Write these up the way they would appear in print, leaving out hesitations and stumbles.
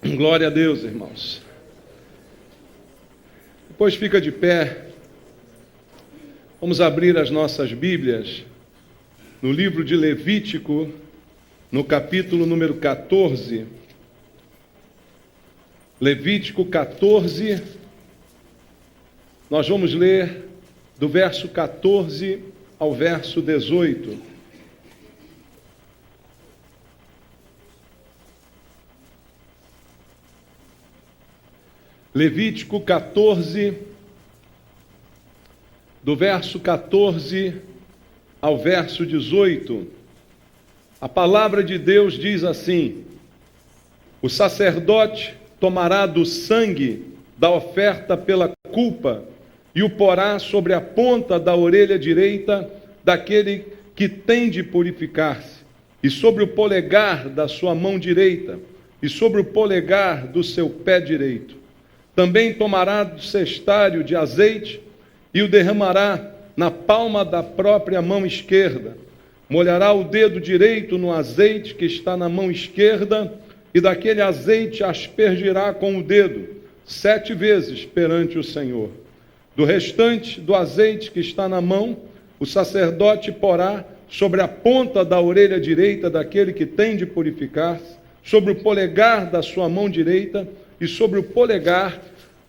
Glória a Deus, irmãos. Depois fica de pé. Vamos abrir as nossas Bíblias no livro de Levítico, no capítulo número 14. Levítico 14. Nós vamos ler do verso 14 ao verso 18. Levítico 14, do verso 14 ao verso 18, a palavra de Deus diz assim: o sacerdote tomará do sangue da oferta pela culpa e o porá sobre a ponta da orelha direita daquele que tem de purificar-se, e sobre o polegar da sua mão direita, e sobre o polegar do seu pé direito. Também tomará do cestário de azeite e o derramará na palma da própria mão esquerda. Molhará o dedo direito no azeite que está na mão esquerda e daquele azeite aspergirá com o dedo 7 vezes perante o Senhor. Do restante do azeite que está na mão, o sacerdote porá sobre a ponta da orelha direita daquele que tem de purificar-se, sobre o polegar da sua mão direita e sobre o polegar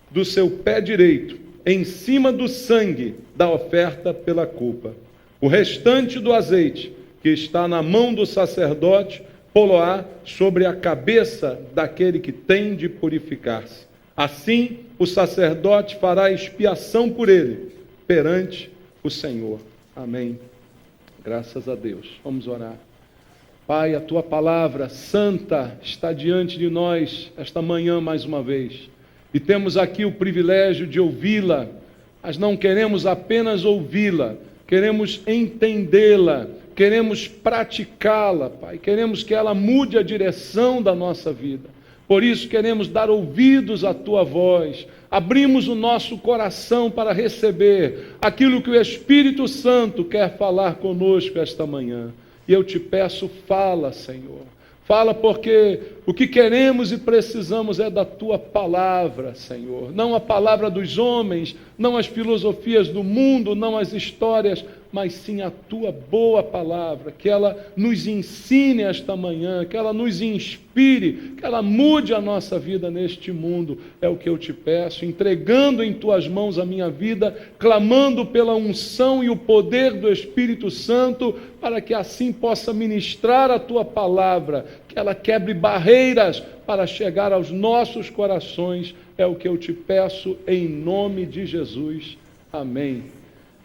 do seu pé direito, em cima do sangue da oferta pela culpa. O restante do azeite que está na mão do sacerdote, pô-lo-á sobre a cabeça daquele que tem de purificar-se. Assim, o sacerdote fará expiação por ele, perante o Senhor. Amém. Graças a Deus. Vamos orar. Pai, a Tua palavra santa está diante de nós esta manhã mais uma vez. E temos aqui o privilégio de ouvi-la, mas não queremos apenas ouvi-la, queremos entendê-la, queremos praticá-la, Pai. Queremos que ela mude a direção da nossa vida. Por isso queremos dar ouvidos à Tua voz. Abrimos o nosso coração para receber aquilo que o Espírito Santo quer falar conosco esta manhã. E eu te peço, fala, Senhor. Fala porque o que queremos e precisamos é da Tua palavra, Senhor. Não a palavra dos homens, não as filosofias do mundo, não as histórias, mas sim a Tua boa palavra. Que ela nos ensine esta manhã, que ela nos inspire, que ela mude a nossa vida neste mundo. É o que eu te peço, entregando em Tuas mãos a minha vida, clamando pela unção e o poder do Espírito Santo, para que assim possa ministrar a Tua palavra, que ela quebre barreiras para chegar aos nossos corações. É o que eu te peço em nome de Jesus. Amém.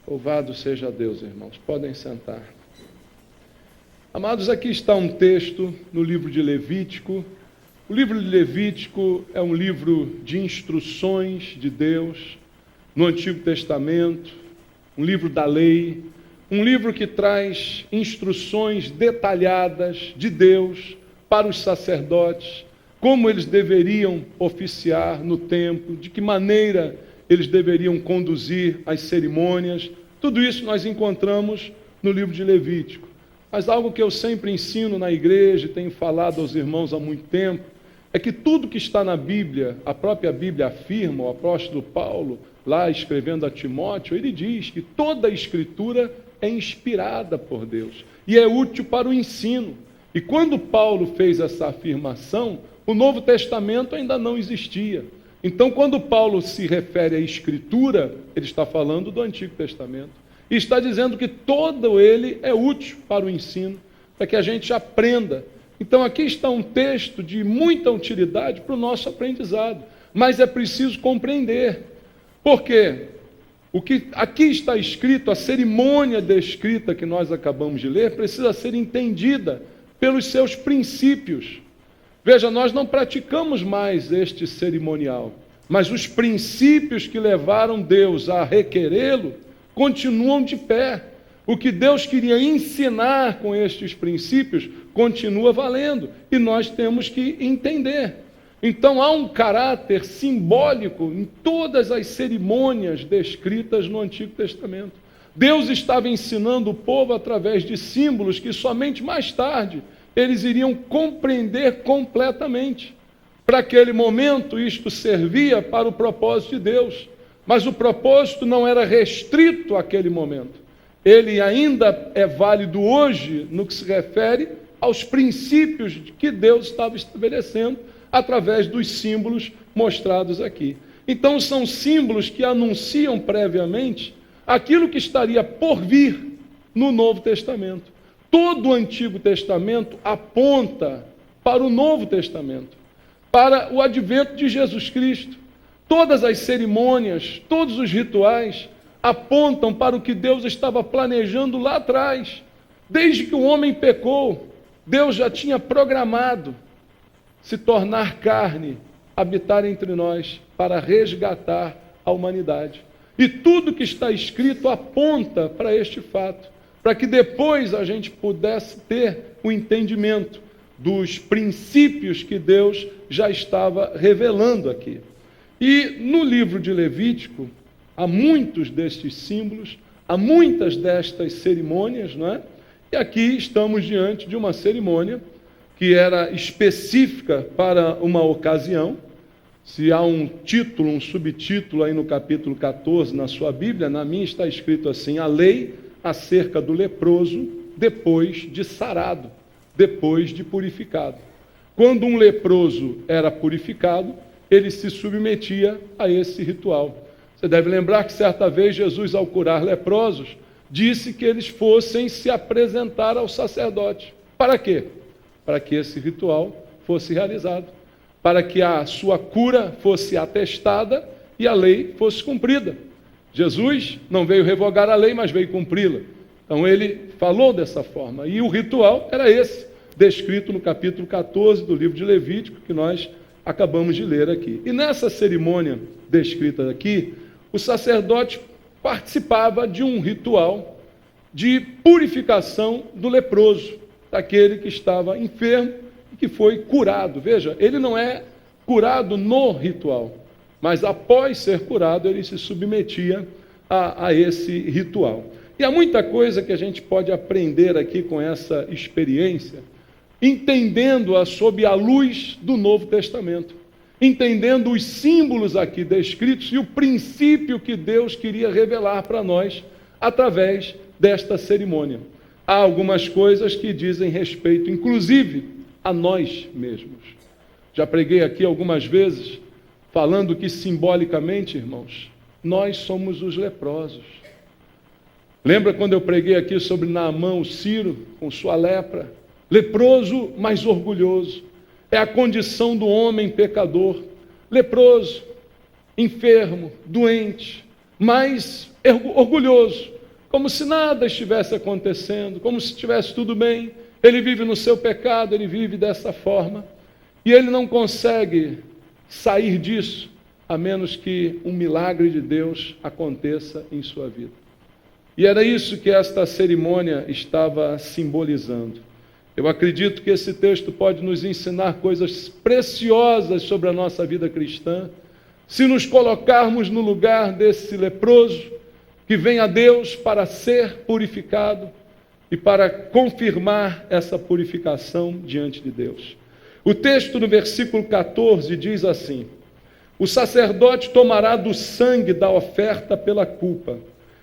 Louvado seja Deus, irmãos. Podem sentar. Amados, aqui está um texto no livro de Levítico. O livro de Levítico é um livro de instruções de Deus no Antigo Testamento, um livro da lei, um livro que traz instruções detalhadas de Deus para os sacerdotes, como eles deveriam oficiar no templo, de que maneira eles deveriam conduzir as cerimônias. Tudo isso nós encontramos no livro de Levítico. Mas algo que eu sempre ensino na igreja e tenho falado aos irmãos há muito tempo, é que tudo que está na Bíblia, a própria Bíblia afirma, o apóstolo Paulo, lá escrevendo a Timóteo, ele diz que toda a Escritura é inspirada por Deus e é útil para o ensino. E quando Paulo fez essa afirmação, o Novo Testamento ainda não existia. Então, quando Paulo se refere à Escritura, ele está falando do Antigo Testamento. E está dizendo que todo ele é útil para o ensino, para que a gente aprenda. Então, aqui está um texto de muita utilidade para o nosso aprendizado. Mas é preciso compreender. Por quê? O que aqui está escrito, a cerimônia descrita que nós acabamos de ler, precisa ser entendida pelos seus princípios. Veja, nós não praticamos mais este cerimonial, mas os princípios que levaram Deus a requerê-lo continuam de pé. O que Deus queria ensinar com estes princípios continua valendo, e nós temos que entender. Então há um caráter simbólico em todas as cerimônias descritas no Antigo Testamento. Deus estava ensinando o povo através de símbolos que somente mais tarde eles iriam compreender completamente. Para aquele momento, isto servia para o propósito de Deus. Mas o propósito não era restrito àquele momento. Ele ainda é válido hoje no que se refere aos princípios que Deus estava estabelecendo através dos símbolos mostrados aqui. Então, são símbolos que anunciam previamente aquilo que estaria por vir no Novo Testamento. Todo o Antigo Testamento aponta para o Novo Testamento, para o advento de Jesus Cristo. Todas as cerimônias, todos os rituais apontam para o que Deus estava planejando lá atrás. Desde que o homem pecou, Deus já tinha programado se tornar carne, habitar entre nós, para resgatar a humanidade. E tudo que está escrito aponta para este fato, para que depois a gente pudesse ter o entendimento dos princípios que Deus já estava revelando aqui. E no livro de Levítico, há muitos destes símbolos, há muitas destas cerimônias, não é? E aqui estamos diante de uma cerimônia que era específica para uma ocasião. Se há um título, um subtítulo aí no capítulo 14 na sua Bíblia, na minha está escrito assim: a lei acerca do leproso depois de sarado, depois de purificado. Quando um leproso era purificado, ele se submetia a esse ritual. Você deve lembrar que certa vez Jesus, ao curar leprosos, disse que eles fossem se apresentar ao sacerdote. Para quê? Para que esse ritual fosse realizado, para que a sua cura fosse atestada e a lei fosse cumprida. Jesus não veio revogar a lei, mas veio cumpri-la. Então ele falou dessa forma. E o ritual era esse, descrito no capítulo 14 do livro de Levítico, que nós acabamos de ler aqui. E nessa cerimônia descrita aqui, o sacerdote participava de um ritual de purificação do leproso, daquele que estava enfermo e que foi curado. Veja, ele não é curado no ritual, mas após ser curado, ele se submetia a esse ritual. E há muita coisa que a gente pode aprender aqui com essa experiência, entendendo-a sob a luz do Novo Testamento, entendendo os símbolos aqui descritos e o princípio que Deus queria revelar para nós através desta cerimônia. Há algumas coisas que dizem respeito, inclusive, a nós mesmos. Já preguei aqui algumas vezes, falando que simbolicamente, irmãos, nós somos os leprosos. Lembra quando eu preguei aqui sobre Naamã, o Sírio, com sua lepra? Leproso, mas orgulhoso. É a condição do homem pecador. Leproso, enfermo, doente, mas orgulhoso. Como se nada estivesse acontecendo, como se estivesse tudo bem. Ele vive no seu pecado, ele vive dessa forma. E ele não consegue sair disso, a menos que um milagre de Deus aconteça em sua vida. E era isso que esta cerimônia estava simbolizando. Eu acredito que esse texto pode nos ensinar coisas preciosas sobre a nossa vida cristã, se nos colocarmos no lugar desse leproso que vem a Deus para ser purificado e para confirmar essa purificação diante de Deus. O texto no versículo 14 diz assim: o sacerdote tomará do sangue da oferta pela culpa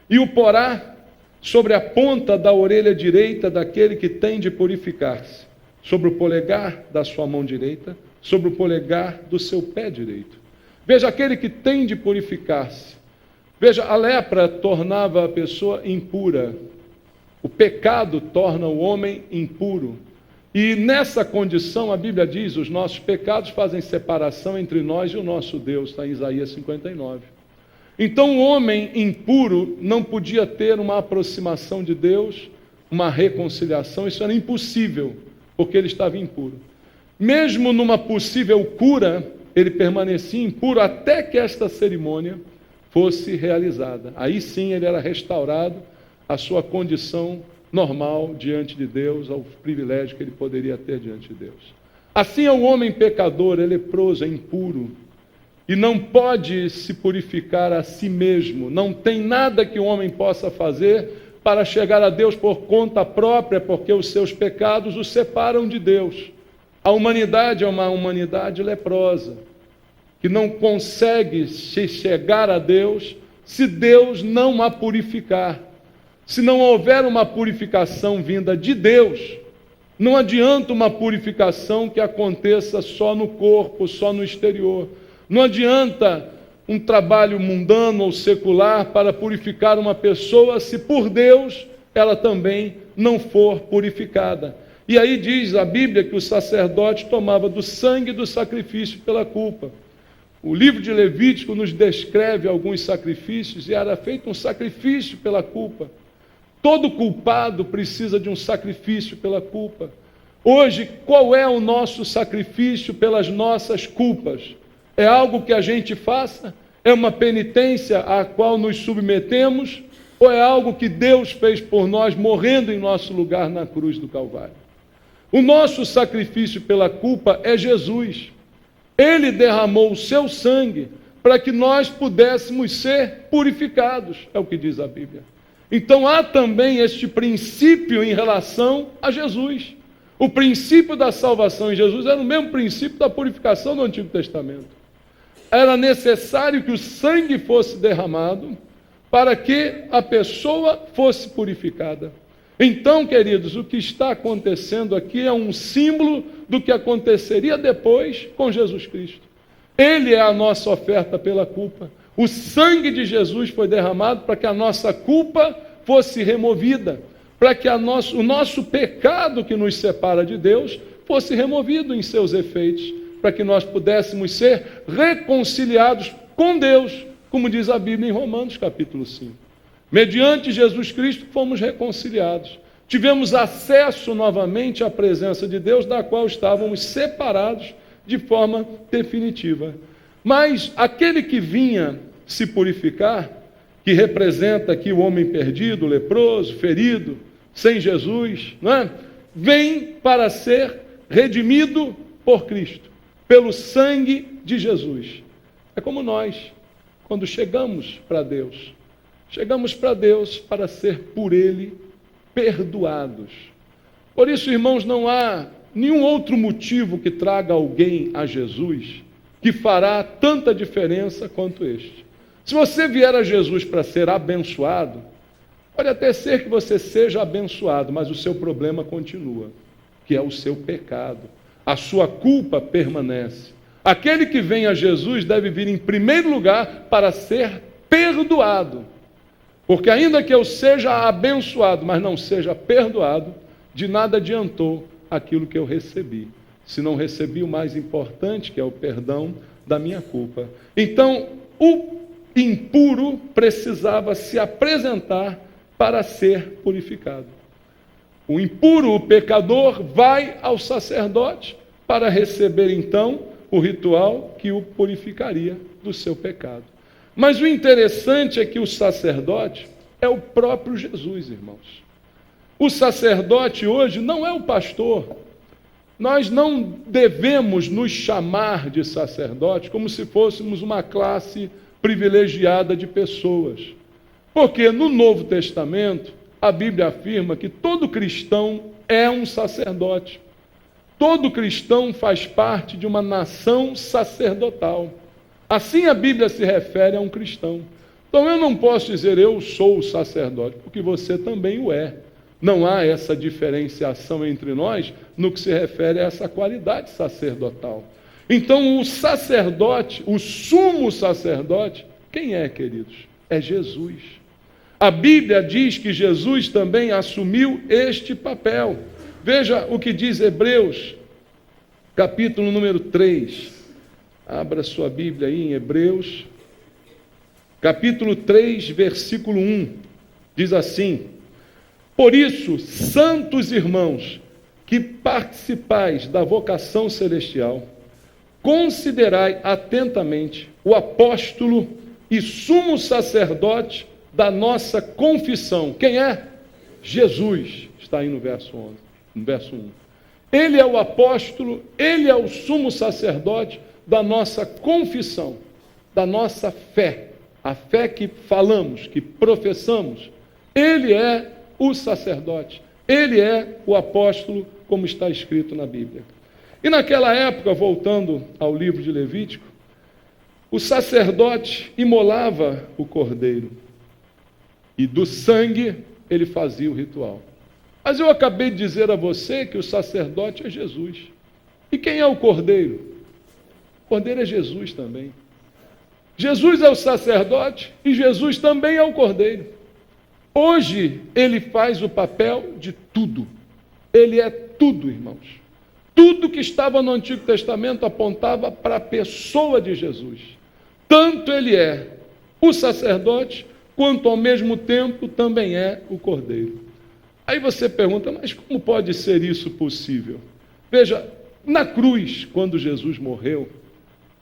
e o porá sobre a ponta da orelha direita daquele que tem de purificar-se, sobre o polegar da sua mão direita, sobre o polegar do seu pé direito. Veja, aquele que tem de purificar-se. Veja, a lepra tornava a pessoa impura. O pecado torna o homem impuro. E nessa condição, a Bíblia diz, os nossos pecados fazem separação entre nós e o nosso Deus, está em Isaías 59. Então o homem impuro não podia ter uma aproximação de Deus, uma reconciliação, isso era impossível, porque ele estava impuro. Mesmo numa possível cura, ele permanecia impuro até que esta cerimônia fosse realizada. Aí sim ele era restaurado à sua condição normal diante de Deus, ao privilégio que ele poderia ter diante de Deus. Assim é o homem pecador, é leproso, é impuro, e não pode se purificar a si mesmo. Não tem nada que o homem possa fazer para chegar a Deus por conta própria, porque os seus pecados o separam de Deus. A humanidade é uma humanidade leprosa, que não consegue se chegar a Deus se Deus não a purificar. Se não houver uma purificação vinda de Deus, não adianta uma purificação que aconteça só no corpo, só no exterior. Não adianta um trabalho mundano ou secular para purificar uma pessoa, se por Deus ela também não for purificada. E aí diz a Bíblia que o sacerdote tomava do sangue do sacrifício pela culpa. O livro de Levítico nos descreve alguns sacrifícios, e era feito um sacrifício pela culpa. Todo culpado precisa de um sacrifício pela culpa. Hoje, qual é o nosso sacrifício pelas nossas culpas? É algo que a gente faça? É uma penitência à qual nos submetemos? Ou é algo que Deus fez por nós, morrendo em nosso lugar na cruz do Calvário? O nosso sacrifício pela culpa é Jesus. Ele derramou o seu sangue para que nós pudéssemos ser purificados, é o que diz a Bíblia. Então há também este princípio em relação a Jesus. O princípio da salvação em Jesus era o mesmo princípio da purificação do Antigo Testamento. Era necessário que o sangue fosse derramado para que a pessoa fosse purificada. Então, queridos, o que está acontecendo aqui é um símbolo do que aconteceria depois com Jesus Cristo. Ele é a nossa oferta pela culpa. O sangue de Jesus foi derramado para que a nossa culpa fosse removida, para que o nosso pecado que nos separa de Deus fosse removido em seus efeitos, para que nós pudéssemos ser reconciliados com Deus, como diz a Bíblia em Romanos capítulo 5. Mediante Jesus Cristo fomos reconciliados. Tivemos acesso novamente à presença de Deus, da qual estávamos separados de forma definitiva. Mas aquele que vinha se purificar, que representa aqui o homem perdido, leproso, ferido, sem Jesus, não é? Vem para ser redimido por Cristo, pelo sangue de Jesus. É como nós, quando chegamos para Deus. Chegamos para Deus para ser por Ele perdoados. Por isso, irmãos, não há nenhum outro motivo que traga alguém a Jesus que fará tanta diferença quanto este. Se você vier a Jesus para ser abençoado, pode até ser que você seja abençoado, mas o seu problema continua, que é o seu pecado. A sua culpa permanece. Aquele que vem a Jesus deve vir em primeiro lugar para ser perdoado. Porque ainda que eu seja abençoado, mas não seja perdoado, de nada adiantou aquilo que eu recebi. Se não recebi o mais importante, que é o perdão da minha culpa. Então, o impuro precisava se apresentar para ser purificado. O impuro, o pecador, vai ao sacerdote para receber então o ritual que o purificaria do seu pecado. Mas o interessante é que o sacerdote é o próprio Jesus, irmãos. O sacerdote hoje não é o pastor. Nós não devemos nos chamar de sacerdote como se fôssemos uma classe privilegiada de pessoas. Porque no Novo Testamento, a Bíblia afirma que todo cristão é um sacerdote. Todo cristão faz parte de uma nação sacerdotal. Assim a Bíblia se refere a um cristão. Então eu não posso dizer eu sou o sacerdote, porque você também o é. Não há essa diferenciação entre nós no que se refere a essa qualidade sacerdotal. Então o sacerdote, o sumo sacerdote, quem é, queridos? É Jesus. A Bíblia diz que Jesus também assumiu este papel. Veja o que diz Hebreus, capítulo número 3. Abra sua Bíblia aí em Hebreus, capítulo 3, versículo 1. Diz assim: por isso, santos irmãos, que participais da vocação celestial, considerai atentamente o apóstolo e sumo sacerdote da nossa confissão. Quem é? Jesus. Está aí no verso 11, no verso 1. Ele é o apóstolo, ele é o sumo sacerdote da nossa confissão, da nossa fé, a fé que falamos, que professamos. Ele é o sacerdote, ele é o apóstolo, como está escrito na Bíblia. E naquela época, voltando ao livro de Levítico, o sacerdote imolava o cordeiro e do sangue ele fazia o ritual. Mas eu acabei de dizer a você que o sacerdote é Jesus. E quem é o cordeiro? O cordeiro é Jesus também. Jesus é o sacerdote e Jesus também é o cordeiro. Hoje ele faz o papel de tudo. Ele é tudo, irmãos. Tudo que estava no Antigo Testamento apontava para a pessoa de Jesus. Tanto ele é o sacerdote, quanto ao mesmo tempo também é o cordeiro. Aí você pergunta, mas como pode ser isso possível? Veja, na cruz, quando Jesus morreu,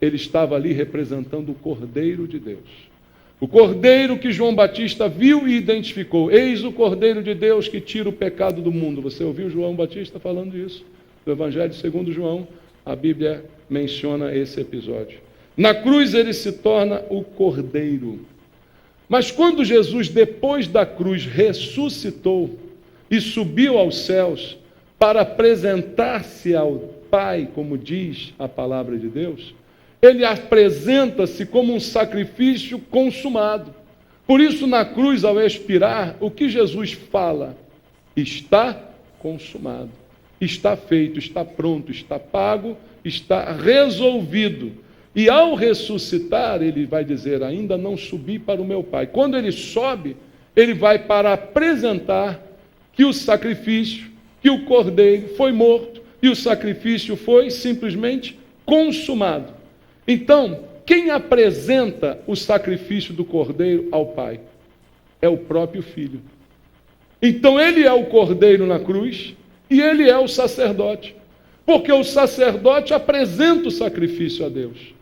ele estava ali representando o Cordeiro de Deus. O Cordeiro que João Batista viu e identificou. Eis o Cordeiro de Deus que tira o pecado do mundo. Você ouviu João Batista falando isso? No Evangelho segundo João, a Bíblia menciona esse episódio. Na cruz ele se torna o Cordeiro. Mas quando Jesus, depois da cruz, ressuscitou e subiu aos céus para apresentar-se ao Pai, como diz a palavra de Deus, ele apresenta-se como um sacrifício consumado. Por isso, na cruz, ao expirar, o que Jesus fala? Está consumado, está feito, está pronto, está pago, está resolvido. E ao ressuscitar, ele vai dizer, ainda não subi para o meu Pai. Quando ele sobe, ele vai para apresentar que o sacrifício, que o cordeiro foi morto, e o sacrifício foi simplesmente consumado. Então, quem apresenta o sacrifício do cordeiro ao Pai? É o próprio Filho. Então ele é o cordeiro na cruz e ele é o sacerdote. Porque o sacerdote apresenta o sacrifício a Deus.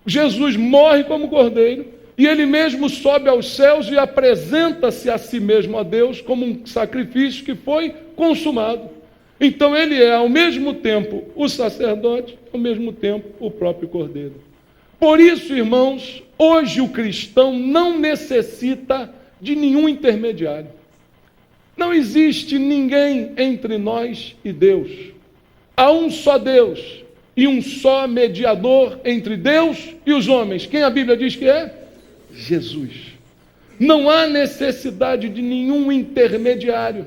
Jesus morre como cordeiro e ele mesmo sobe aos céus e apresenta-se a si mesmo a Deus como um sacrifício que foi consumado. Então ele é ao mesmo tempo o sacerdote, ao mesmo tempo o próprio cordeiro. Por isso, irmãos, hoje o cristão não necessita de nenhum intermediário. Não existe ninguém entre nós e Deus. Há um só Deus e um só mediador entre Deus e os homens. Quem a Bíblia diz que é? Jesus. Não há necessidade de nenhum intermediário,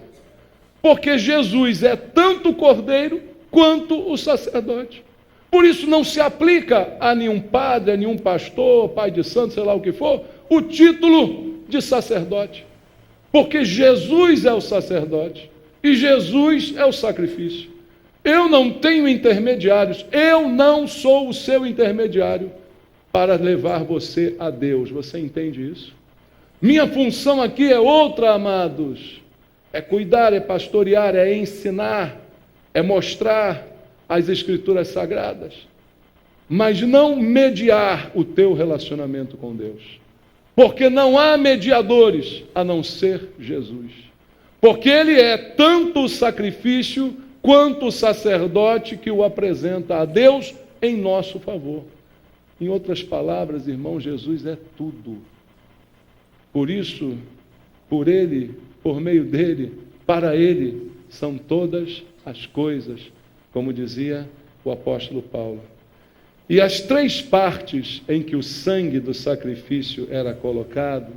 porque Jesus é tanto o cordeiro quanto o sacerdote. Por isso não se aplica a nenhum padre, a nenhum pastor, pai de santo, sei lá o que for, o título de sacerdote. Porque Jesus é o sacerdote e Jesus é o sacrifício. Eu não tenho intermediários, eu não sou o seu intermediário para levar você a Deus. Você entende isso? Minha função aqui é outra, amados. É cuidar, é pastorear, é ensinar, é mostrar as Escrituras Sagradas, mas não mediar o teu relacionamento com Deus, porque não há mediadores a não ser Jesus, porque Ele é tanto o sacrifício quanto o sacerdote que o apresenta a Deus em nosso favor. Em outras palavras, irmão, Jesus é tudo. Por isso, por Ele, por meio dEle, para Ele, são todas as coisas, como dizia o apóstolo Paulo. E as três partes em que o sangue do sacrifício era colocado,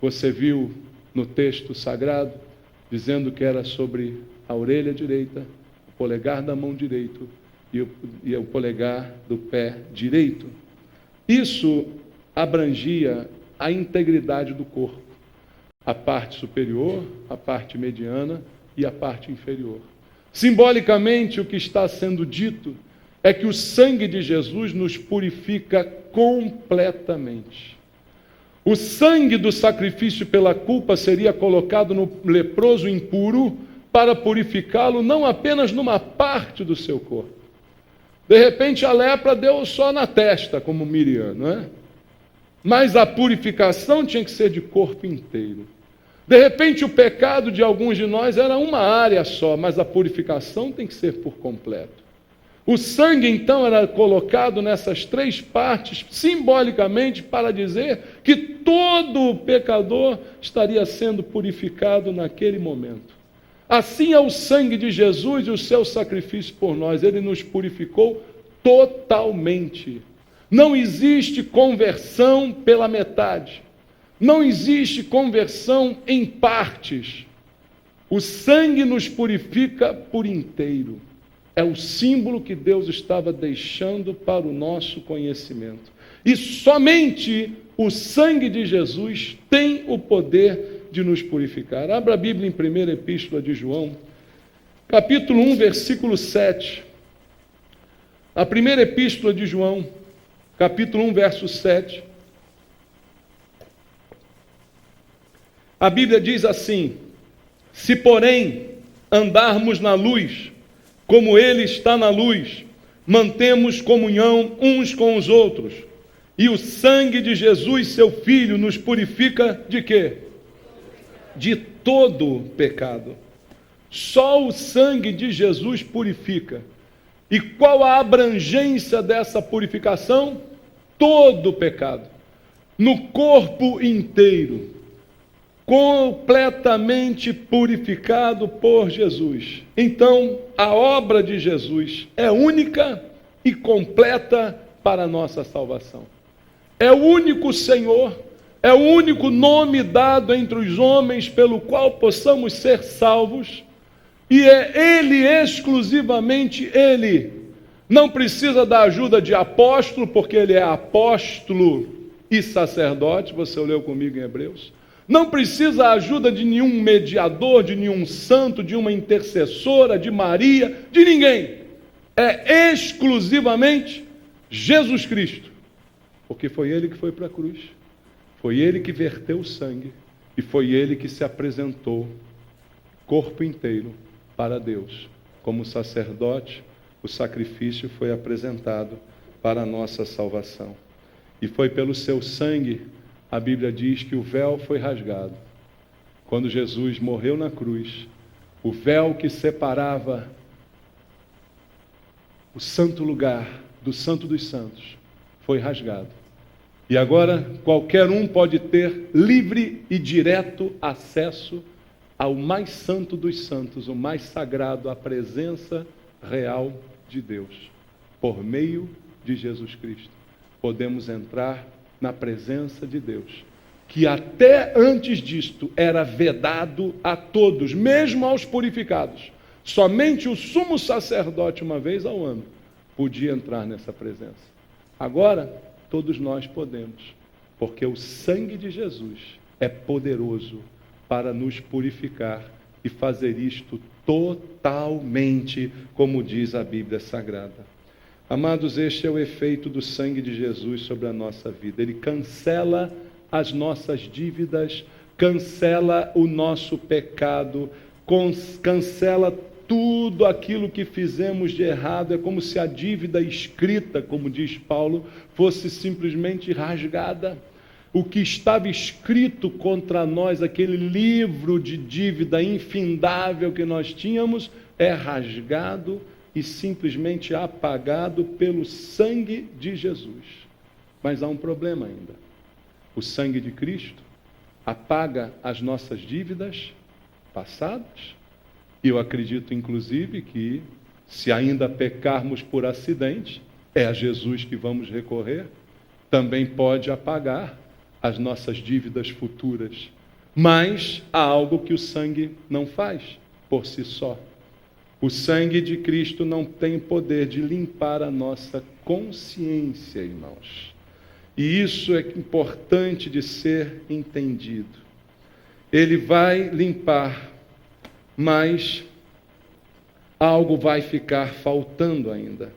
você viu no texto sagrado, dizendo que era sobre a orelha direita, o polegar da mão direito e o polegar do pé direito. Isso abrangia a integridade do corpo, a parte superior, a parte mediana e a parte inferior. Simbolicamente, o que está sendo dito é que o sangue de Jesus nos purifica completamente. O sangue do sacrifício pela culpa seria colocado no leproso impuro para purificá-lo não apenas numa parte do seu corpo. De repente a lepra deu só na testa, como Miriam, não é? Mas a purificação tinha que ser de corpo inteiro. De repente o pecado de alguns de nós era uma área só, mas a purificação tem que ser por completo. O sangue então era colocado nessas três partes, simbolicamente, para dizer que todo pecador estaria sendo purificado naquele momento. Assim é o sangue de Jesus e o seu sacrifício por nós. Ele nos purificou totalmente. Não existe conversão pela metade. Não existe conversão em partes. O sangue nos purifica por inteiro. É o símbolo que Deus estava deixando para o nosso conhecimento. E somente o sangue de Jesus tem o poder de nos purificar. Abra a Bíblia em 1ª Epístola de João, capítulo 1, versículo 7. A 1ª Epístola de João, capítulo 1, verso 7. A Bíblia diz assim: se, porém, andarmos na luz, como Ele está na luz, mantemos comunhão uns com os outros, e o sangue de Jesus, seu Filho, nos purifica de quê? De todo pecado. Só o sangue de Jesus purifica. E qual a abrangência dessa purificação? Todo pecado. No corpo inteiro. Completamente purificado por Jesus. Então, a obra de Jesus é única e completa para a nossa salvação. É o único Senhor, é o único nome dado entre os homens pelo qual possamos ser salvos, e é Ele, exclusivamente Ele. Não precisa da ajuda de apóstolo, porque Ele é apóstolo e sacerdote, você leu comigo em Hebreus. Não precisa a ajuda de nenhum mediador, de nenhum santo, de uma intercessora, de Maria, de ninguém. É exclusivamente Jesus Cristo. Porque foi Ele que foi para a cruz, foi Ele que verteu o sangue e foi Ele que se apresentou corpo inteiro para Deus. Como sacerdote, o sacrifício foi apresentado para a nossa salvação. E foi pelo seu sangue, a Bíblia diz que o véu foi rasgado. Quando Jesus morreu na cruz, o véu que separava o santo lugar do santo dos santos foi rasgado. E agora qualquer um pode ter livre e direto acesso ao mais santo dos santos, o mais sagrado, a presença real de Deus. Por meio de Jesus Cristo, podemos entrar na presença de Deus, que até antes disto era vedado a todos, mesmo aos purificados. Somente o sumo sacerdote, uma vez ao ano, podia entrar nessa presença. Agora, todos nós podemos, porque o sangue de Jesus é poderoso para nos purificar e fazer isto totalmente, como diz a Bíblia Sagrada. Amados, este é o efeito do sangue de Jesus sobre a nossa vida. Ele cancela as nossas dívidas, cancela o nosso pecado, cancela tudo aquilo que fizemos de errado. É como se a dívida escrita, como diz Paulo, fosse simplesmente rasgada. O que estava escrito contra nós, aquele livro de dívida infindável que nós tínhamos, é rasgado e simplesmente apagado pelo sangue de Jesus. Mas há um problema ainda. O sangue de Cristo apaga as nossas dívidas passadas. E eu acredito, inclusive, que se ainda pecarmos por acidente, é a Jesus que vamos recorrer. Também pode apagar as nossas dívidas futuras. Mas há algo que o sangue não faz por si só. O sangue de Cristo não tem poder de limpar a nossa consciência, irmãos. E isso é importante de ser entendido. Ele vai limpar, mas algo vai ficar faltando ainda.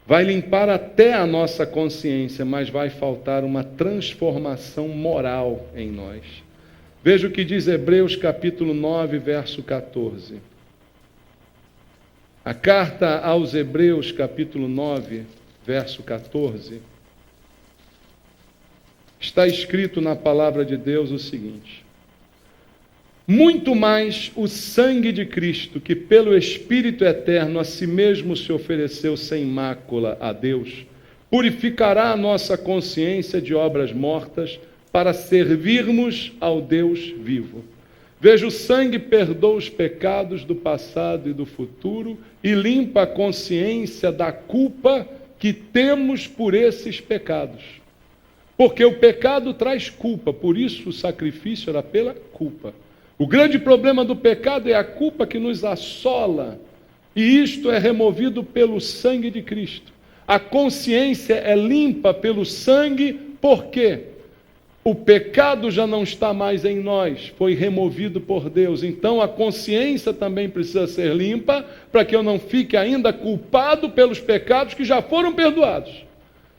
Vai limpar até a nossa consciência, mas vai faltar uma transformação moral em nós. Veja o que diz Hebreus capítulo 9, verso 14. A carta aos Hebreus, capítulo 9, verso 14, está escrito na palavra de Deus o seguinte: muito mais o sangue de Cristo, que pelo Espírito eterno a si mesmo se ofereceu sem mácula a Deus, purificará a nossa consciência de obras mortas para servirmos ao Deus vivo. Veja, o sangue perdoa os pecados do passado e do futuro e limpa a consciência da culpa que temos por esses pecados. Porque o pecado traz culpa, por isso o sacrifício era pela culpa. O grande problema do pecado é a culpa que nos assola, e isto é removido pelo sangue de Cristo. A consciência é limpa pelo sangue, por quê? O pecado já não está mais em nós, foi removido por Deus. Então a consciência também precisa ser limpa, para que eu não fique ainda culpado pelos pecados que já foram perdoados.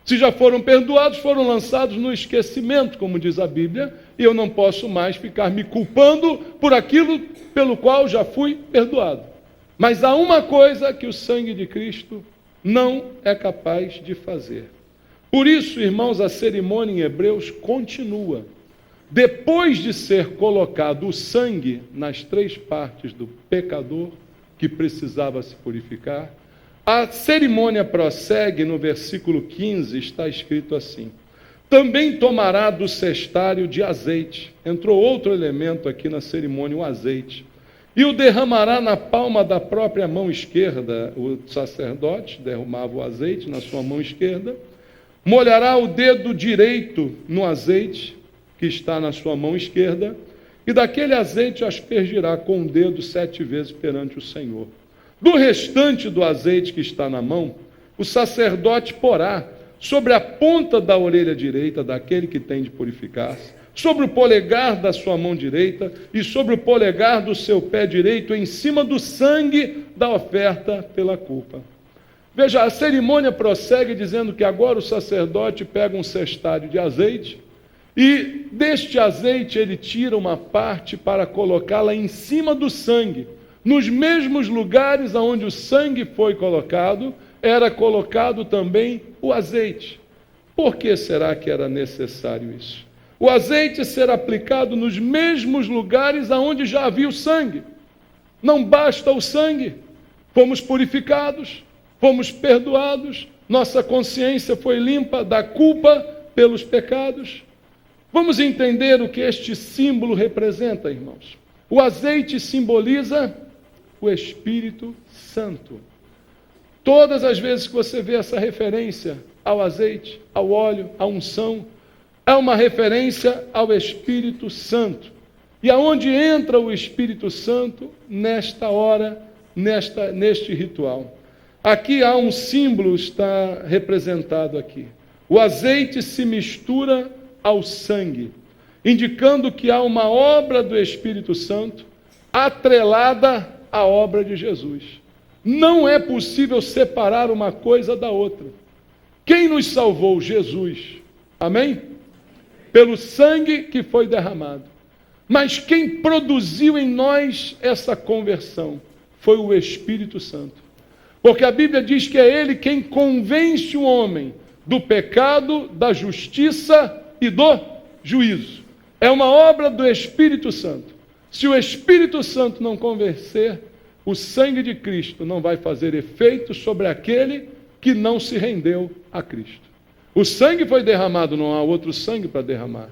Se já foram perdoados, foram lançados no esquecimento, como diz a Bíblia, e eu não posso mais ficar me culpando por aquilo pelo qual já fui perdoado. Mas há uma coisa que o sangue de Cristo não é capaz de fazer. Por isso, irmãos, a cerimônia em Hebreus continua. Depois de ser colocado o sangue nas 3 partes do pecador que precisava se purificar, a cerimônia prossegue. No versículo 15, está escrito assim: também tomará do cestário de azeite. Entrou outro elemento aqui na cerimônia, o azeite. E o derramará na palma da própria mão esquerda. O sacerdote derramava o azeite na sua mão esquerda, molhará o dedo direito no azeite que está na sua mão esquerda, e daquele azeite aspergirá com o dedo 7 vezes perante o Senhor. Do restante do azeite que está na mão, o sacerdote porá sobre a ponta da orelha direita daquele que tem de purificar-se, sobre o polegar da sua mão direita e sobre o polegar do seu pé direito, em cima do sangue da oferta pela culpa. Veja, a cerimônia prossegue dizendo que agora o sacerdote pega um cestário de azeite e deste azeite ele tira uma parte para colocá-la em cima do sangue. Nos mesmos lugares onde o sangue foi colocado, era colocado também o azeite. Por que será que era necessário isso? O azeite ser aplicado nos mesmos lugares onde já havia o sangue. Não basta o sangue, fomos purificados, fomos perdoados, nossa consciência foi limpa da culpa pelos pecados. Vamos entender o que este símbolo representa, irmãos. O azeite simboliza o Espírito Santo. Todas as vezes que você vê essa referência ao azeite, ao óleo, à unção, é uma referência ao Espírito Santo. E aonde entra o Espírito Santo? Nesta hora, neste ritual. Aqui há um símbolo, está representado aqui. O azeite se mistura ao sangue, indicando que há uma obra do Espírito Santo atrelada à obra de Jesus. Não é possível separar uma coisa da outra. Quem nos salvou? Jesus. Amém? Pelo sangue que foi derramado. Mas quem produziu em nós essa conversão foi o Espírito Santo. Porque a Bíblia diz que é Ele quem convence o homem do pecado, da justiça e do juízo. É uma obra do Espírito Santo. Se o Espírito Santo não convencer, o sangue de Cristo não vai fazer efeito sobre aquele que não se rendeu a Cristo. O sangue foi derramado, não há outro sangue para derramar.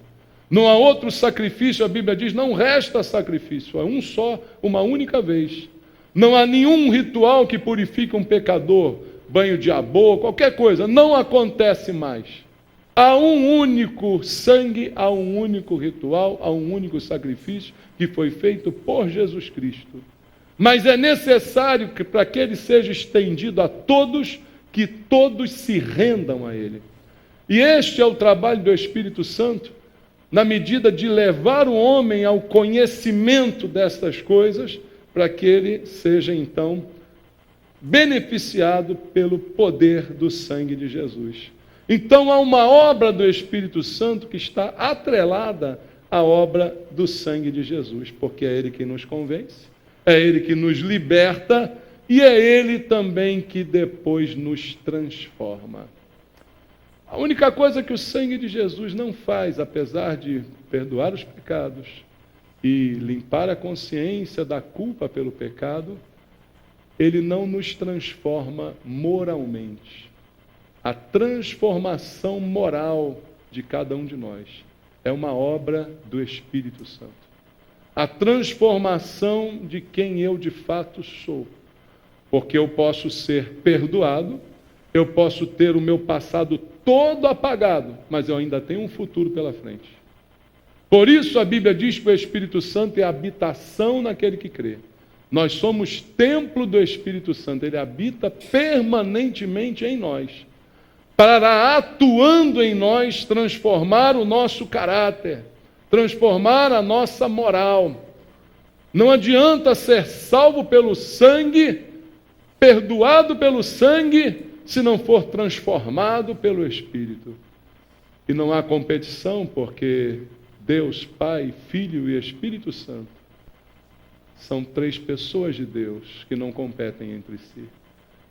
Não há outro sacrifício, a Bíblia diz, não resta sacrifício, é um só, uma única vez. Não há nenhum ritual que purifique um pecador, banho de abô, qualquer coisa, não acontece mais. Há um único sangue, há um único ritual, há um único sacrifício que foi feito por Jesus Cristo. Mas é necessário que, para que ele seja estendido a todos, que todos se rendam a ele. E este é o trabalho do Espírito Santo, na medida de levar o homem ao conhecimento destas coisas, para que ele seja, então, beneficiado pelo poder do sangue de Jesus. Então, há uma obra do Espírito Santo que está atrelada à obra do sangue de Jesus, porque é Ele que nos convence, é Ele que nos liberta e é Ele também que depois nos transforma. A única coisa que o sangue de Jesus não faz, apesar de perdoar os pecados e limpar a consciência da culpa pelo pecado, ele não nos transforma moralmente. A transformação moral de cada um de nós é uma obra do Espírito Santo. a transformação de quem eu de fato sou. Porque eu posso ser perdoado, eu posso ter o meu passado todo apagado, mas eu ainda tenho um futuro pela frente. Por isso a Bíblia diz que o Espírito Santo é a habitação naquele que crê. Nós somos templo do Espírito Santo, ele habita permanentemente em nós, para, atuando em nós, transformar o nosso caráter, transformar a nossa moral. Não adianta ser salvo pelo sangue, perdoado pelo sangue, se não for transformado pelo Espírito. E não há competição, porque Deus, Pai, Filho e Espírito Santo são três pessoas de Deus que não competem entre si.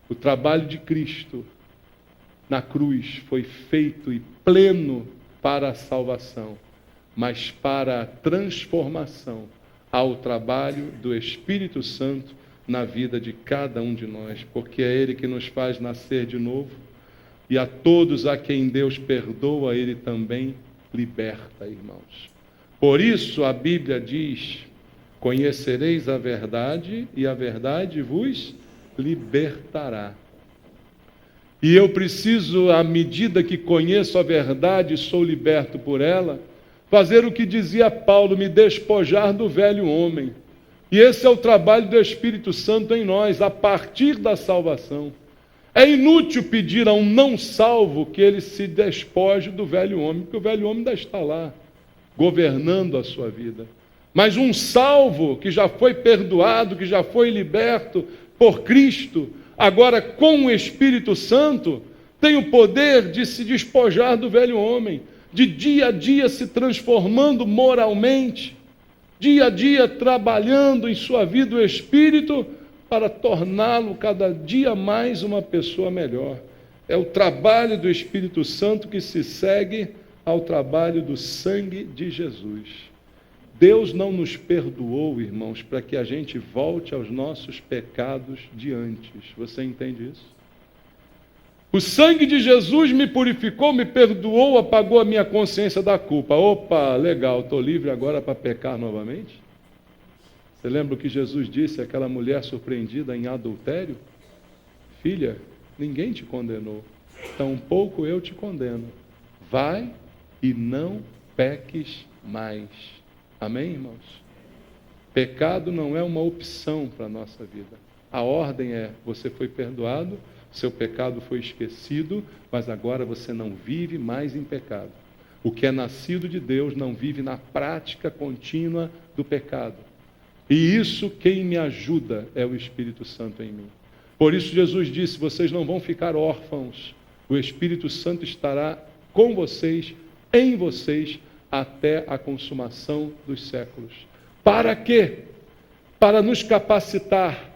O trabalho de Cristo na cruz foi feito e pleno para a salvação, mas para a transformação ao trabalho do Espírito Santo na vida de cada um de nós, porque é Ele que nos faz nascer de novo, e a todos a quem Deus perdoa, Ele também liberta, irmãos. Por isso a Bíblia diz: conhecereis a verdade, e a verdade vos libertará. E eu preciso, à medida que conheço a verdade e sou liberto por ela, fazer o que dizia Paulo, me despojar do velho homem. E esse é o trabalho do Espírito Santo em nós, a partir da salvação. É inútil pedir a um não salvo que ele se despoje do velho homem, porque o velho homem ainda está lá, governando a sua vida. Mas um salvo que já foi perdoado, que já foi liberto por Cristo, agora com o Espírito Santo, tem o poder de se despojar do velho homem, de dia a dia se transformando moralmente, dia a dia trabalhando em sua vida o Espírito para torná-lo cada dia mais uma pessoa melhor. É o trabalho do Espírito Santo que se segue ao trabalho do sangue de Jesus. Deus não nos perdoou, irmãos, para que a gente volte aos nossos pecados de antes. Você entende isso? O sangue de Jesus me purificou, me perdoou, apagou a minha consciência da culpa. Opa, legal, estou livre agora para pecar novamente? Você lembra o que Jesus disse àquela mulher surpreendida em adultério? Filha, ninguém te condenou, tampouco eu te condeno. Vai e não peques mais. Amém, irmãos? Pecado não é uma opção para a nossa vida. A ordem é: você foi perdoado, seu pecado foi esquecido, mas agora você não vive mais em pecado. O que é nascido de Deus não vive na prática contínua do pecado. E isso, quem me ajuda é o Espírito Santo em mim. Por isso Jesus disse: vocês não vão ficar órfãos. O Espírito Santo estará com vocês, em vocês, até a consumação dos séculos. Para quê? Para nos capacitar,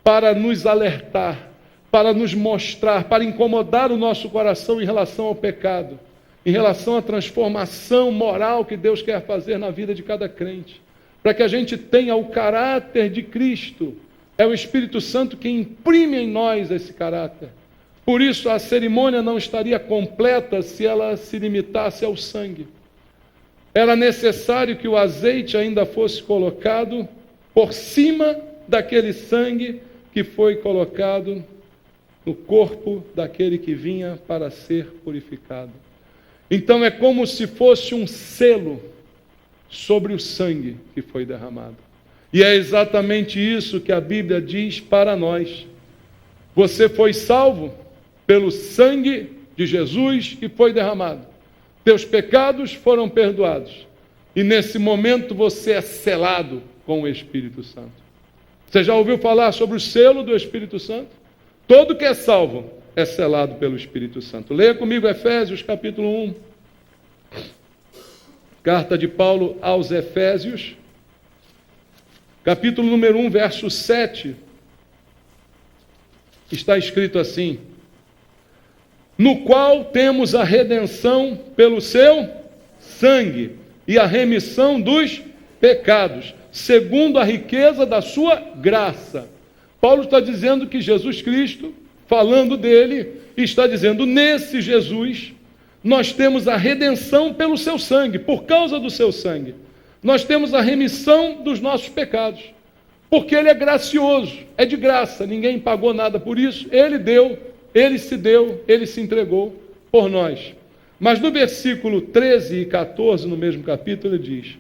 para nos alertar, para nos mostrar, para incomodar o nosso coração em relação ao pecado, em relação à transformação moral que Deus quer fazer na vida de cada crente, para que a gente tenha o caráter de Cristo. É o Espírito Santo que imprime em nós esse caráter. Por isso a cerimônia não estaria completa se ela se limitasse ao sangue. Era necessário que o azeite ainda fosse colocado por cima daquele sangue que foi colocado no corpo daquele que vinha para ser purificado. Então é como se fosse um selo sobre o sangue que foi derramado. E é exatamente isso que a Bíblia diz para nós. Você foi salvo pelo sangue de Jesus que foi derramado. Teus pecados foram perdoados. E nesse momento você é selado com o Espírito Santo. Você já ouviu falar sobre o selo do Espírito Santo? Todo que é salvo é selado pelo Espírito Santo. Leia comigo Efésios capítulo 1. Carta de Paulo aos Efésios, capítulo número 1, verso 7. Está escrito assim: no qual temos a redenção pelo seu sangue e a remissão dos pecados, segundo a riqueza da sua graça. Paulo está dizendo que Jesus Cristo, falando dele, está dizendo: nesse Jesus, nós temos a redenção pelo seu sangue, por causa do seu sangue. nós temos a remissão dos nossos pecados, porque Ele é gracioso, é de graça, ninguém pagou nada por isso, Ele deu, Ele se entregou por nós. Mas no versículo 13 e 14, no mesmo capítulo, ele diz: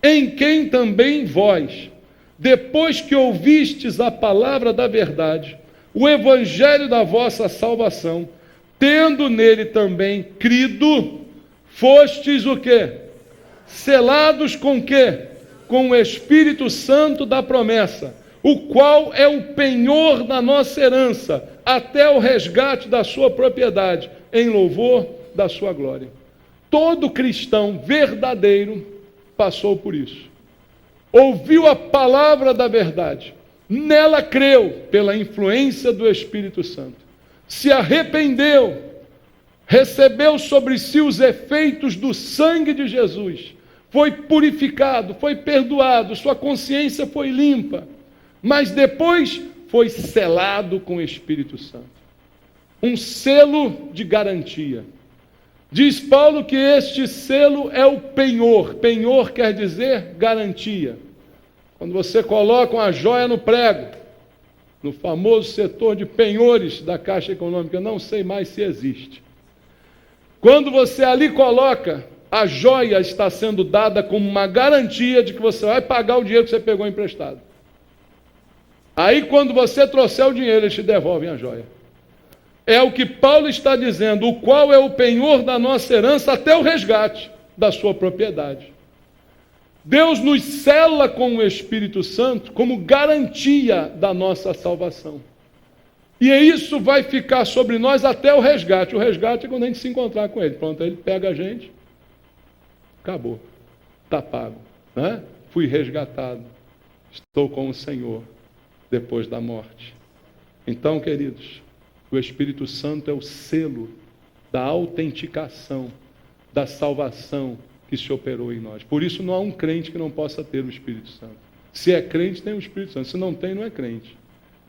em quem também vós, depois que ouvistes a palavra da verdade, o evangelho da vossa salvação, tendo nele também crido, fostes o quê? Selados com quê? Com o Espírito Santo da promessa, o qual é o penhor da nossa herança, até o resgate da sua propriedade, em louvor da sua glória. Todo cristão verdadeiro passou por isso. Ouviu a palavra da verdade, nela creu pela influência do Espírito Santo, se arrependeu, recebeu sobre si os efeitos do sangue de Jesus, foi purificado, foi perdoado, sua consciência foi limpa, mas depois foi selado com o Espírito Santo. Um selo de garantia. Diz Paulo que este selo é o penhor. Penhor quer dizer garantia. Quando você coloca uma joia no prego, no famoso setor de penhores da Caixa Econômica, não sei mais se existe. Quando você ali coloca, a joia está sendo dada como uma garantia de que você vai pagar o dinheiro que você pegou emprestado. Aí quando você trouxer o dinheiro, eles te devolvem a joia. É o que Paulo está dizendo, o qual é o penhor da nossa herança até o resgate da sua propriedade. Deus nos sela com o Espírito Santo como garantia da nossa salvação. E isso vai ficar sobre nós até o resgate. O resgate é quando a gente se encontrar com Ele. Pronto, Ele pega a gente, acabou, está pago, né? Fui resgatado, estou com o Senhor depois da morte. Então, queridos, o Espírito Santo é o selo da autenticação, da salvação que se operou em nós. Por isso não há um crente que não possa ter o Espírito Santo. Se é crente, tem o Espírito Santo. Se não tem, não é crente.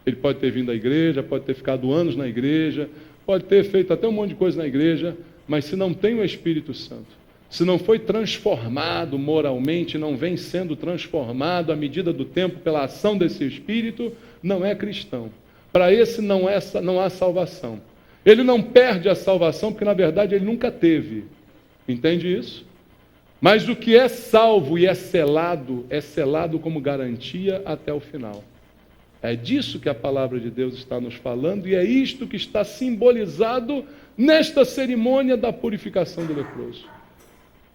Ele pode ter vindo à igreja, pode ter ficado anos na igreja, pode ter feito até um monte de coisa na igreja, mas se não tem o Espírito Santo, se não foi transformado moralmente, não vem sendo transformado à medida do tempo pela ação desse Espírito, não é cristão. Para esse não há salvação. Ele não perde a salvação porque, na verdade, ele nunca teve. Entende isso? Mas o que é salvo e é selado como garantia até o final. É disso que a palavra de Deus está nos falando e é isto que está simbolizado nesta cerimônia da purificação do leproso.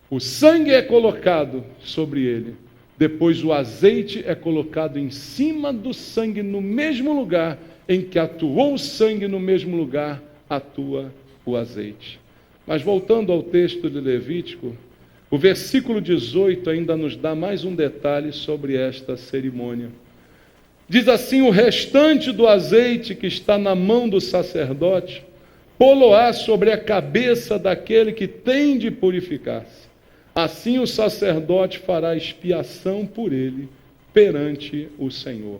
O sangue é colocado sobre ele, depois o azeite é colocado em cima do sangue, no mesmo lugar em que atuou o sangue, no mesmo lugar atua o azeite. Mas voltando ao texto de Levítico, o versículo 18 ainda nos dá mais um detalhe sobre esta cerimônia. Diz assim: o restante do azeite que está na mão do sacerdote, pô-lo-á sobre a cabeça daquele que tem de purificar-se. Assim o sacerdote fará expiação por ele perante o Senhor.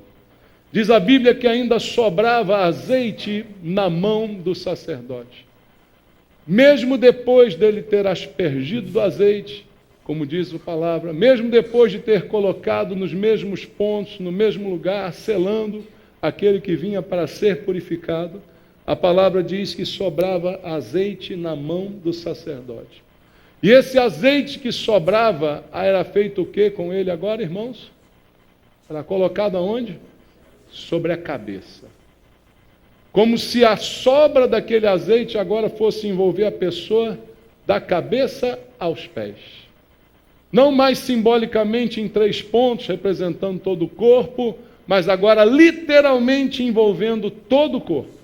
Diz a Bíblia que ainda sobrava azeite na mão do sacerdote. Mesmo depois dele ter aspergido do azeite, como diz a palavra, mesmo depois de ter colocado nos mesmos pontos, no mesmo lugar, selando aquele que vinha para ser purificado, a palavra diz que sobrava azeite na mão do sacerdote. E esse azeite que sobrava, era feito o que com ele agora, irmãos? Era colocado aonde? Sobre a cabeça. Como se a sobra daquele azeite agora fosse envolver a pessoa da cabeça aos pés. Não mais simbolicamente em 3 pontos, representando todo o corpo, mas agora literalmente envolvendo todo o corpo.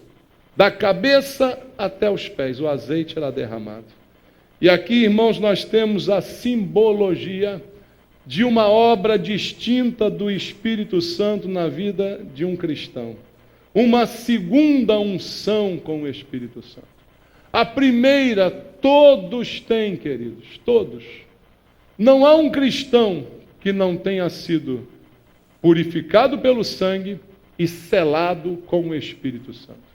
Da cabeça até os pés, o azeite era derramado. E aqui, irmãos, nós temos a simbologia de uma obra distinta do Espírito Santo na vida de um cristão. Uma segunda unção com o Espírito Santo. A primeira, todos têm, queridos, todos. Não há um cristão que não tenha sido purificado pelo sangue e selado com o Espírito Santo.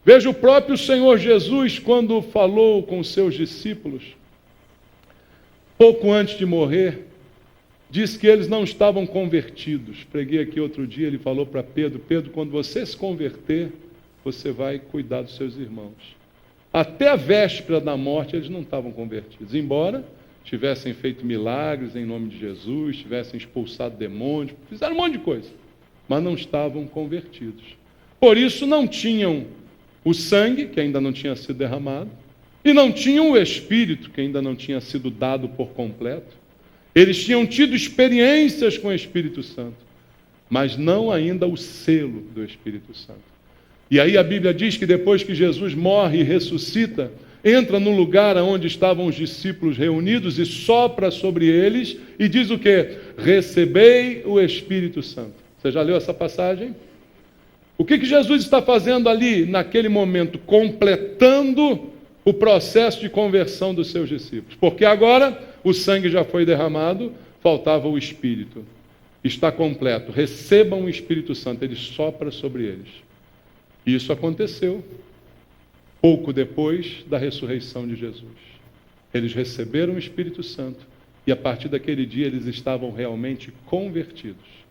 Veja o próprio Senhor Jesus, quando falou com seus discípulos, pouco antes de morrer, diz que eles não estavam convertidos. Preguei aqui outro dia, ele falou para Pedro: Pedro, quando você se converter, você vai cuidar dos seus irmãos. Até a véspera da morte eles não estavam convertidos, embora tivessem feito milagres em nome de Jesus, tivessem expulsado demônios, fizeram um monte de coisa, mas não estavam convertidos. Por isso não tinham o sangue, que ainda não tinha sido derramado, e não tinham o Espírito, que ainda não tinha sido dado por completo. Eles tinham tido experiências com o Espírito Santo, mas não ainda o selo do Espírito Santo. E aí a Bíblia diz que depois que Jesus morre e ressuscita, entra no lugar onde estavam os discípulos reunidos e sopra sobre eles e diz o quê? Recebei o Espírito Santo. Você já leu essa passagem? O que Jesus está fazendo ali, naquele momento? Completando o processo de conversão dos seus discípulos. Porque agora o sangue já foi derramado, faltava o Espírito. Está completo. Recebam o Espírito Santo. Ele sopra sobre eles. Isso aconteceu pouco depois da ressurreição de Jesus. Eles receberam o Espírito Santo e a partir daquele dia eles estavam realmente convertidos.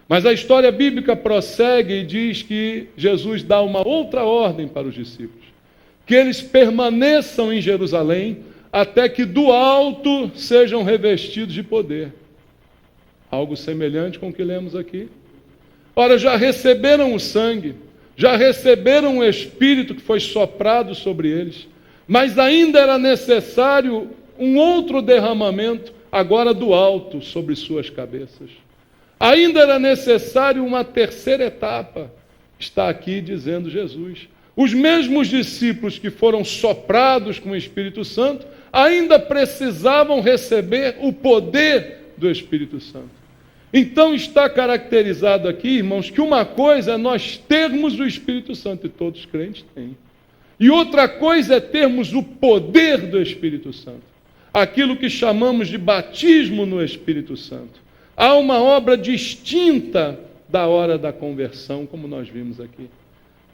Mas a história bíblica prossegue e diz que Jesus dá uma outra ordem para os discípulos: que eles permaneçam em Jerusalém até que do alto sejam revestidos de poder. Algo semelhante com o que lemos aqui. Ora, já receberam o sangue, já receberam o Espírito que foi soprado sobre eles, mas ainda era necessário um outro derramamento, agora do alto, sobre suas cabeças. Ainda era necessário uma terceira etapa, está aqui dizendo Jesus. Os mesmos discípulos que foram soprados com o Espírito Santo, ainda precisavam receber o poder do Espírito Santo. Então está caracterizado aqui, irmãos, que uma coisa é nós termos o Espírito Santo, e todos os crentes têm. E outra coisa é termos o poder do Espírito Santo. Aquilo que chamamos de batismo no Espírito Santo. Há uma obra distinta da hora da conversão, como nós vimos aqui.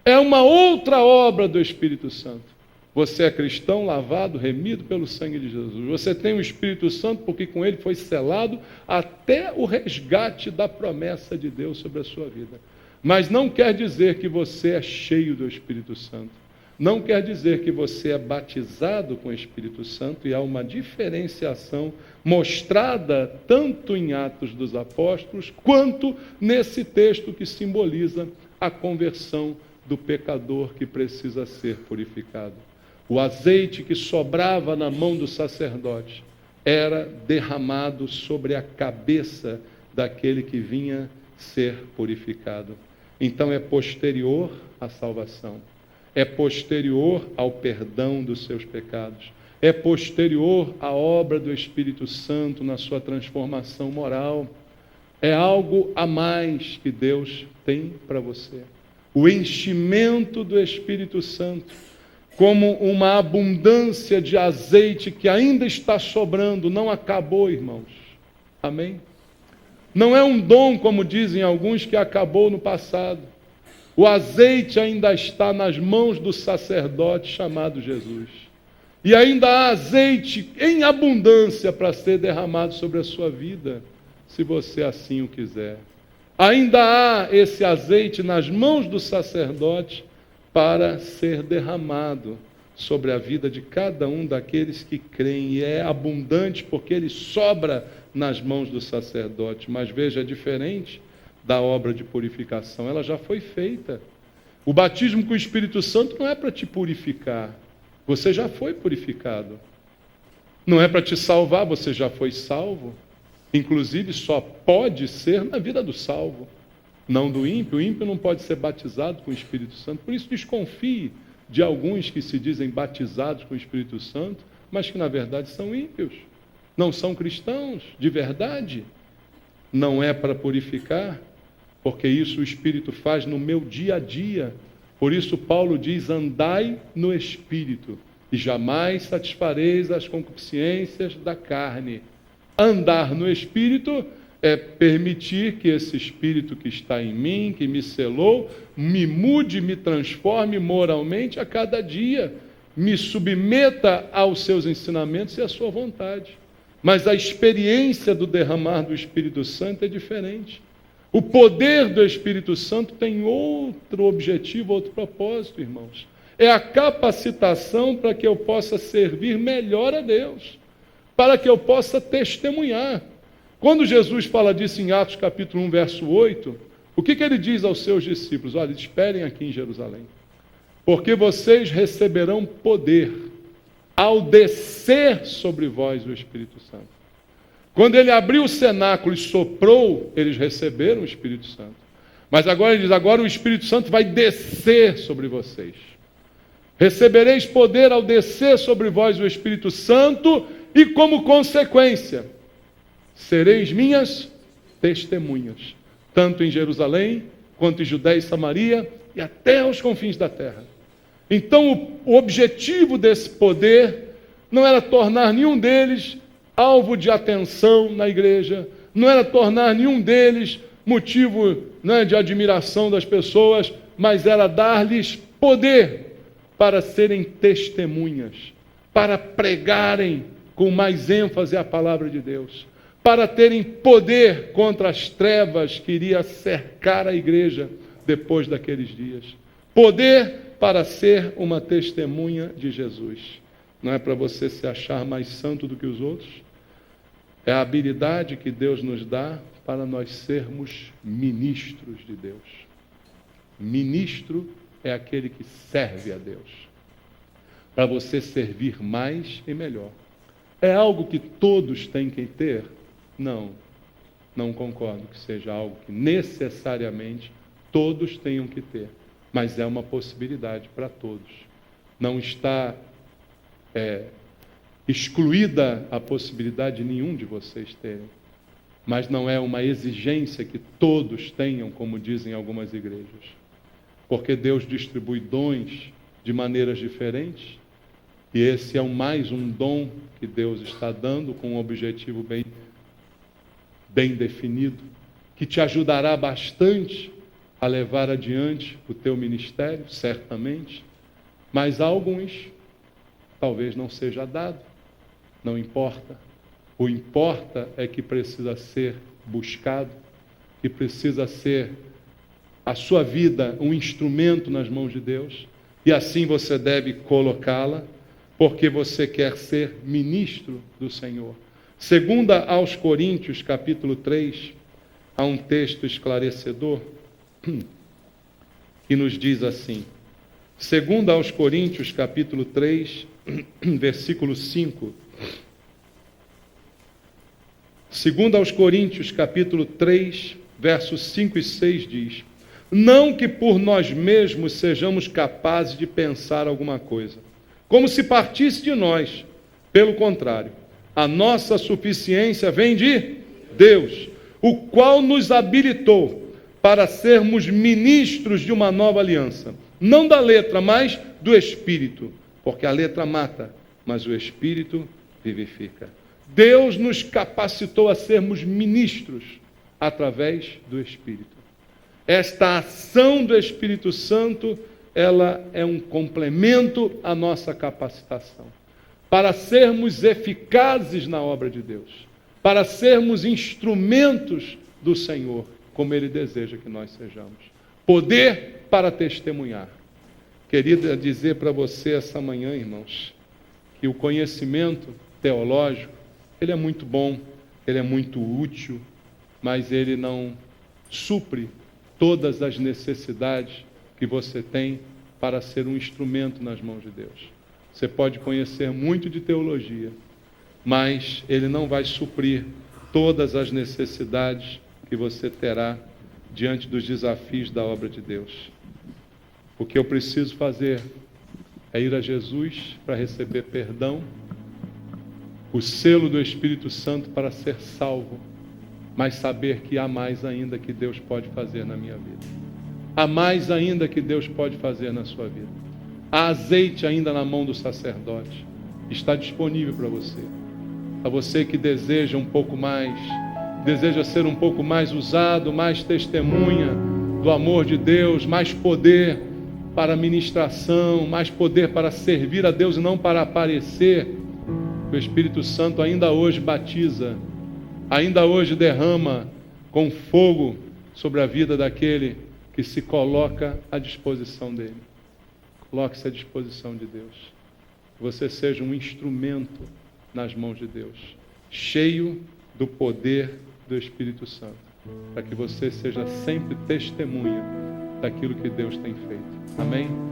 É uma outra obra do Espírito Santo. Você é cristão, lavado, remido pelo sangue de Jesus. Você tem o Espírito Santo porque com ele foi selado até o resgate da promessa de Deus sobre a sua vida. Mas não quer dizer que você é cheio do Espírito Santo. Não quer dizer que você é batizado com o Espírito Santo, e há uma diferenciação mostrada tanto em Atos dos Apóstolos, quanto nesse texto que simboliza a conversão do pecador que precisa ser purificado. O azeite que sobrava na mão do sacerdote era derramado sobre a cabeça daquele que vinha ser purificado. Então é posterior à salvação, é posterior ao perdão dos seus pecados, é posterior à obra do Espírito Santo na sua transformação moral. É algo a mais que Deus tem para você. O enchimento do Espírito Santo, como uma abundância de azeite que ainda está sobrando, não acabou, irmãos. Amém? Não é um dom, como dizem alguns, que acabou no passado. O azeite ainda está nas mãos do sacerdote chamado Jesus. E ainda há azeite em abundância para ser derramado sobre a sua vida, se você assim o quiser. Ainda há esse azeite nas mãos do sacerdote para ser derramado sobre a vida de cada um daqueles que creem. E é abundante porque ele sobra nas mãos do sacerdote. Mas veja, é diferente da obra de purificação. Ela já foi feita. O batismo com o Espírito Santo não é para te purificar. Você já foi purificado. Não é para te salvar, você já foi salvo. Inclusive, só pode ser na vida do salvo, não do ímpio. O ímpio não pode ser batizado com o Espírito Santo. Por isso, desconfie de alguns que se dizem batizados com o Espírito Santo, mas que na verdade são ímpios. Não são cristãos de verdade. Não é para purificar, porque isso o Espírito faz no meu dia a dia. Por isso Paulo diz: andai no Espírito, e jamais satisfareis as concupiscências da carne. Andar no Espírito é permitir que esse Espírito que está em mim, que me selou, me mude, me transforme moralmente a cada dia, me submeta aos seus ensinamentos e à sua vontade. mas a experiência do derramar do Espírito Santo é diferente. O poder do Espírito Santo tem outro objetivo, outro propósito, irmãos. É a capacitação para que eu possa servir melhor a Deus, para que eu possa testemunhar. Quando Jesus fala disso em Atos capítulo 1, verso 8, o que ele diz aos seus discípulos? Olha, esperem aqui em Jerusalém, porque vocês receberão poder ao descer sobre vós o Espírito Santo. Quando ele abriu o cenáculo e soprou, eles receberam o Espírito Santo. Mas agora ele diz, agora o Espírito Santo vai descer sobre vocês. Recebereis poder ao descer sobre vós o Espírito Santo e, como consequência, sereis minhas testemunhas, tanto em Jerusalém, quanto em Judéia e Samaria, e até aos confins da terra. Então, o objetivo desse poder não era tornar nenhum deles alvo de atenção na igreja, não era tornar nenhum deles motivo, né, de admiração das pessoas, mas era dar-lhes poder para serem testemunhas, para pregarem com mais ênfase a palavra de Deus, para terem poder contra as trevas que iria cercar a igreja depois daqueles dias. Poder para ser uma testemunha de Jesus. Não é para você se achar mais santo do que os outros. É a habilidade que Deus nos dá para nós sermos ministros de Deus. Ministro é aquele que serve a Deus. Para você servir mais e melhor. É algo que todos têm que ter? Não. Não concordo que seja algo que necessariamente todos tenham que ter. Mas é uma possibilidade para todos. Não está excluída a possibilidade de nenhum de vocês terem. Mas não é uma exigência que todos tenham, como dizem algumas igrejas. Porque Deus distribui dons de maneiras diferentes. E esse é mais um dom que Deus está dando com um objetivo bem definido, que te ajudará bastante a levar adiante o teu ministério, certamente, mas a alguns talvez não seja dado, não importa. O importa é que precisa ser buscado, que precisa ser a sua vida um instrumento nas mãos de Deus, e assim você deve colocá-la, porque você quer ser ministro do Senhor. Segunda aos Coríntios, capítulo 3, há um texto esclarecedor, que nos diz assim, segunda aos Coríntios, capítulo 3, versículo 5. Segunda aos Coríntios, capítulo 3, versos 5 e 6 diz, não que por nós mesmos sejamos capazes de pensar alguma coisa, como se partisse de nós, pelo contrário, a nossa suficiência vem de Deus, o qual nos habilitou para sermos ministros de uma nova aliança. Não da letra, mas do Espírito. Porque a letra mata, mas o Espírito vivifica. Deus nos capacitou a sermos ministros através do Espírito. Esta ação do Espírito Santo, ela é um complemento à nossa capacitação. Para sermos eficazes na obra de Deus. Para sermos instrumentos do Senhor, como Ele deseja que nós sejamos. Poder para testemunhar. Queria dizer para você essa manhã, irmãos, que o conhecimento teológico, ele é muito bom, ele é muito útil, mas ele não supre todas as necessidades que você tem para ser um instrumento nas mãos de Deus. Você pode conhecer muito de teologia, mas ele não vai suprir todas as necessidades que você terá diante dos desafios da obra de Deus. O que eu preciso fazer é ir a Jesus para receber perdão, o selo do Espírito Santo para ser salvo, mas saber que há mais ainda que Deus pode fazer na minha vida. Há mais ainda que Deus pode fazer na sua vida. Há azeite ainda na mão do sacerdote. Está disponível para você. A você que deseja um pouco mais, deseja ser um pouco mais usado, mais testemunha do amor de Deus, mais poder para a ministração, mais poder para servir a Deus e não para aparecer. O Espírito Santo ainda hoje batiza, ainda hoje derrama com fogo sobre a vida daquele que se coloca à disposição dele. Coloque-se à disposição de Deus. Que você seja um instrumento nas mãos de Deus, cheio do poder do Espírito Santo, para que você seja sempre testemunha daquilo que Deus tem feito. Amém?